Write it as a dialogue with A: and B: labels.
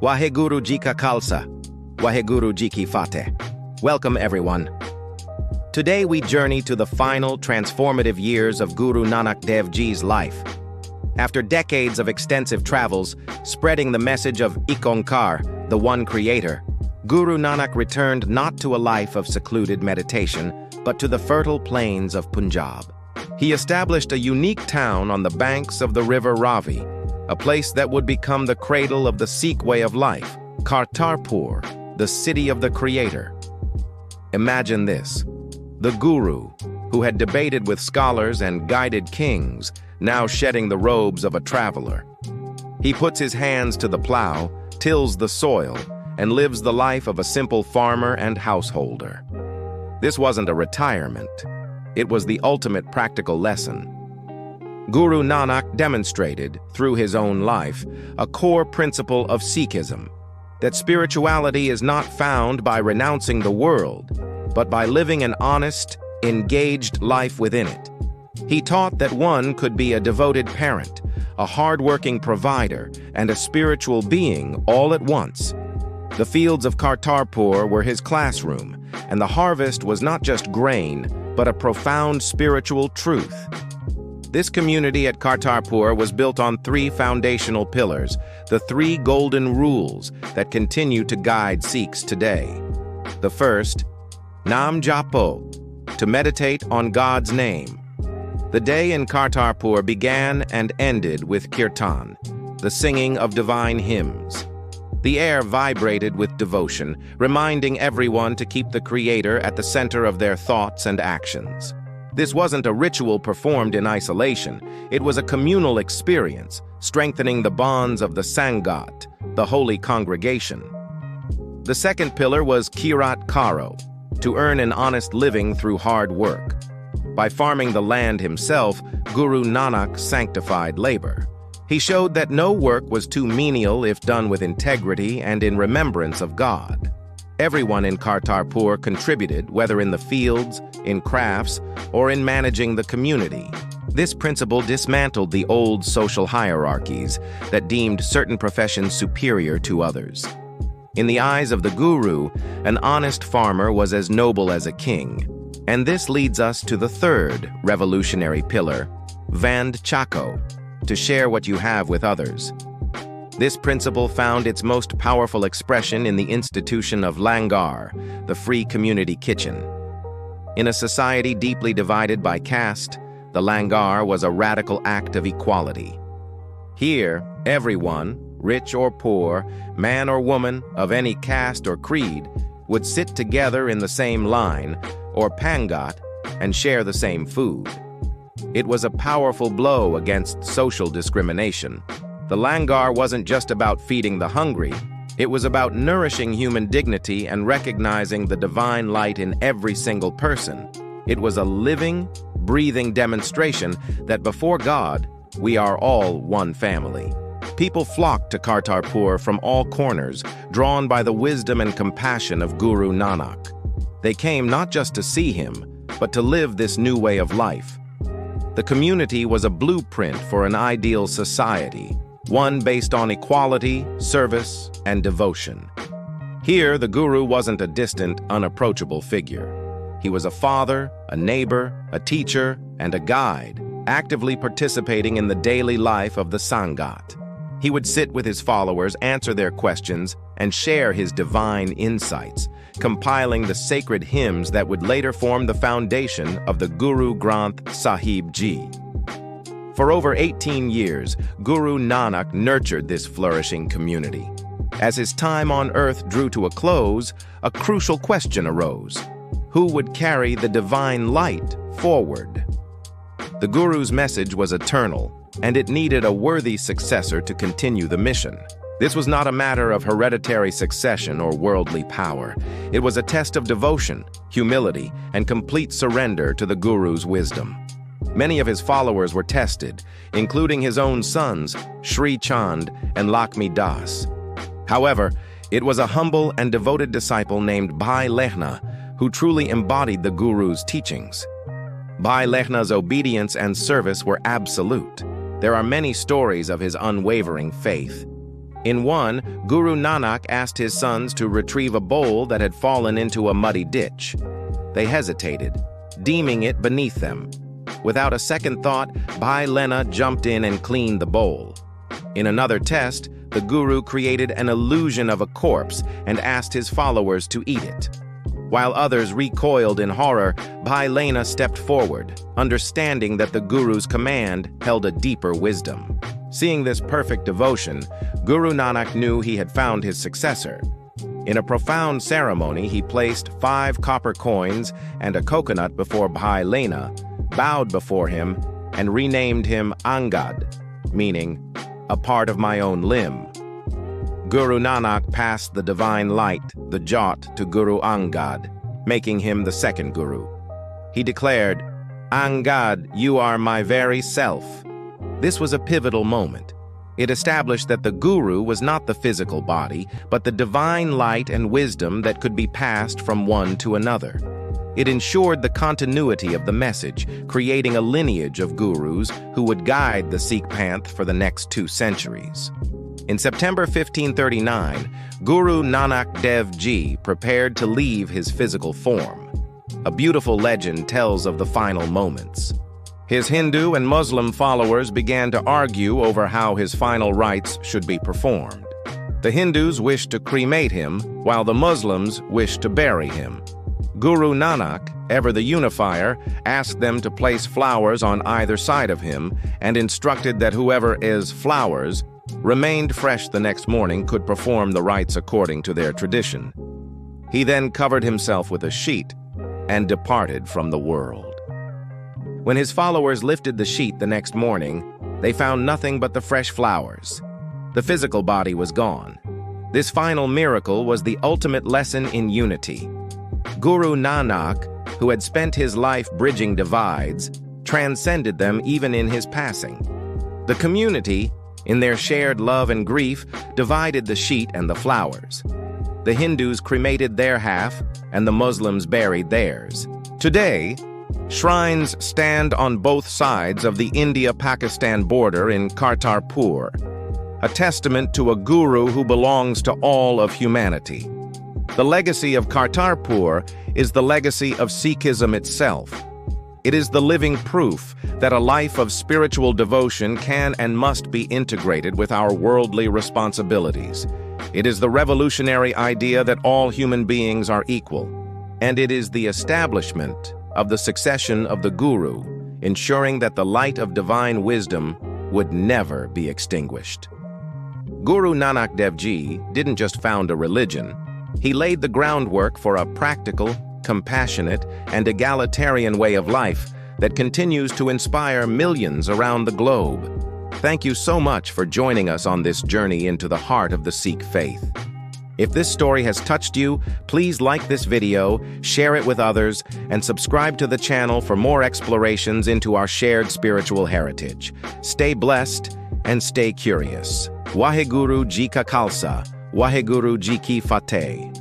A: Waheguru Ji Ka Khalsa, Waheguru Ji Ki Fateh. Welcome everyone. Today we journey to the final transformative years of Guru Nanak Dev Ji's life. After decades of extensive travels, spreading the message of Ek Onkar, the One Creator, Guru Nanak returned not to a life of secluded meditation, but to the fertile plains of Punjab. He established a unique town on the banks of the river Ravi, a place that would become the cradle of the Sikh way of life, Kartarpur, the city of the Creator. Imagine this: the Guru, who had debated with scholars and guided kings, now shedding the robes of a traveler. He puts his hands to the plow, tills the soil, and lives the life of a simple farmer and householder. This wasn't a retirement. It was the ultimate practical lesson. Guru Nanak demonstrated, through his own life, a core principle of Sikhism, that spirituality is not found by renouncing the world, but by living an honest, engaged life within it. He taught that one could be a devoted parent, a hard-working provider, and a spiritual being all at once. The fields of Kartarpur were his classroom, and the harvest was not just grain, but a profound spiritual truth. This community at Kartarpur was built on three foundational pillars, the three golden rules that continue to guide Sikhs today. The first, Nam Japo, to meditate on God's name. The day in Kartarpur began and ended with kirtan, the singing of divine hymns. The air vibrated with devotion, reminding everyone to keep the Creator at the center of their thoughts and actions. This wasn't a ritual performed in isolation. It was a communal experience, strengthening the bonds of the Sangat, the holy congregation. The second pillar was Kirat Karo, to earn an honest living through hard work. By farming the land himself, Guru Nanak sanctified labor. He showed that no work was too menial if done with integrity and in remembrance of God. Everyone in Kartarpur contributed, whether in the fields, in crafts, or in managing the community. This principle dismantled the old social hierarchies that deemed certain professions superior to others. In the eyes of the Guru, an honest farmer was as noble as a king. And this leads us to the third revolutionary pillar, Vand Chako, to share what you have with others. This principle found its most powerful expression in the institution of Langar, the free community kitchen. In a society deeply divided by caste, the Langar was a radical act of equality. Here, everyone, rich or poor, man or woman, of any caste or creed, would sit together in the same line, or pangat, and share the same food. It was a powerful blow against social discrimination. The Langar wasn't just about feeding the hungry, it was about nourishing human dignity and recognizing the divine light in every single person. It was a living, breathing demonstration that before God, we are all one family. People flocked to Kartarpur from all corners, drawn by the wisdom and compassion of Guru Nanak. They came not just to see him, but to live this new way of life. The community was a blueprint for an ideal society, one based on equality, service, and devotion. Here, the Guru wasn't a distant, unapproachable figure. He was a father, a neighbor, a teacher, and a guide, actively participating in the daily life of the Sangat. He would sit with his followers, answer their questions, and share his divine insights, compiling the sacred hymns that would later form the foundation of the Guru Granth Sahib Ji. For over 18 years, Guru Nanak nurtured this flourishing community. As his time on earth drew to a close, a crucial question arose: who would carry the divine light forward? The Guru's message was eternal, and it needed a worthy successor to continue the mission. This was not a matter of hereditary succession or worldly power. It was a test of devotion, humility, and complete surrender to the Guru's wisdom. Many of his followers were tested, including his own sons, Sri Chand and Lakshmi Das. However, it was a humble and devoted disciple named Bhai Lehna who truly embodied the Guru's teachings. Bhai Lehna's obedience and service were absolute. There are many stories of his unwavering faith. In one, Guru Nanak asked his sons to retrieve a bowl that had fallen into a muddy ditch. They hesitated, deeming it beneath them. Without a second thought, Bhai Lena jumped in and cleaned the bowl. In another test, the Guru created an illusion of a corpse and asked his followers to eat it. While others recoiled in horror, Bhai Lena stepped forward, understanding that the Guru's command held a deeper wisdom. Seeing this perfect devotion, Guru Nanak knew he had found his successor. In a profound ceremony, he placed 5 copper coins and a coconut before Bhai Lena, bowed before him, and renamed him Angad, meaning, a part of my own limb. Guru Nanak passed the divine light, the jot, to Guru Angad, making him the second Guru. He declared, "Angad, you are my very self." This was a pivotal moment. It established that the Guru was not the physical body, but the divine light and wisdom that could be passed from one to another. It ensured the continuity of the message, creating a lineage of gurus who would guide the Sikh Panth for the next 2 centuries. In September 1539, Guru Nanak Dev Ji prepared to leave his physical form. A beautiful legend tells of the final moments. His Hindu and Muslim followers began to argue over how his final rites should be performed. The Hindus wished to cremate him, while the Muslims wished to bury him. Guru Nanak, ever the unifier, asked them to place flowers on either side of him and instructed that whoever is flowers remained fresh the next morning could perform the rites according to their tradition. He then covered himself with a sheet and departed from the world. When his followers lifted the sheet the next morning, they found nothing but the fresh flowers. The physical body was gone. This final miracle was the ultimate lesson in unity. Guru Nanak, who had spent his life bridging divides, transcended them even in his passing. The community, in their shared love and grief, divided the sheet and the flowers. The Hindus cremated their half, and the Muslims buried theirs. Today, shrines stand on both sides of the India-Pakistan border in Kartarpur, a testament to a guru who belongs to all of humanity. The legacy of Kartarpur is the legacy of Sikhism itself. It is the living proof that a life of spiritual devotion can and must be integrated with our worldly responsibilities. It is the revolutionary idea that all human beings are equal, and it is the establishment of the succession of the Guru, ensuring that the light of divine wisdom would never be extinguished. Guru Nanak Dev Ji didn't just found a religion. He laid the groundwork for a practical, compassionate, and egalitarian way of life that continues to inspire millions around the globe. Thank you so much for joining us on this journey into the heart of the Sikh faith. If this story has touched you, please like this video, share it with others, and subscribe to the channel for more explorations into our shared spiritual heritage. Stay blessed and stay curious. Waheguru Ji Ka Khalsa, Waheguru Ji Ki Fateh.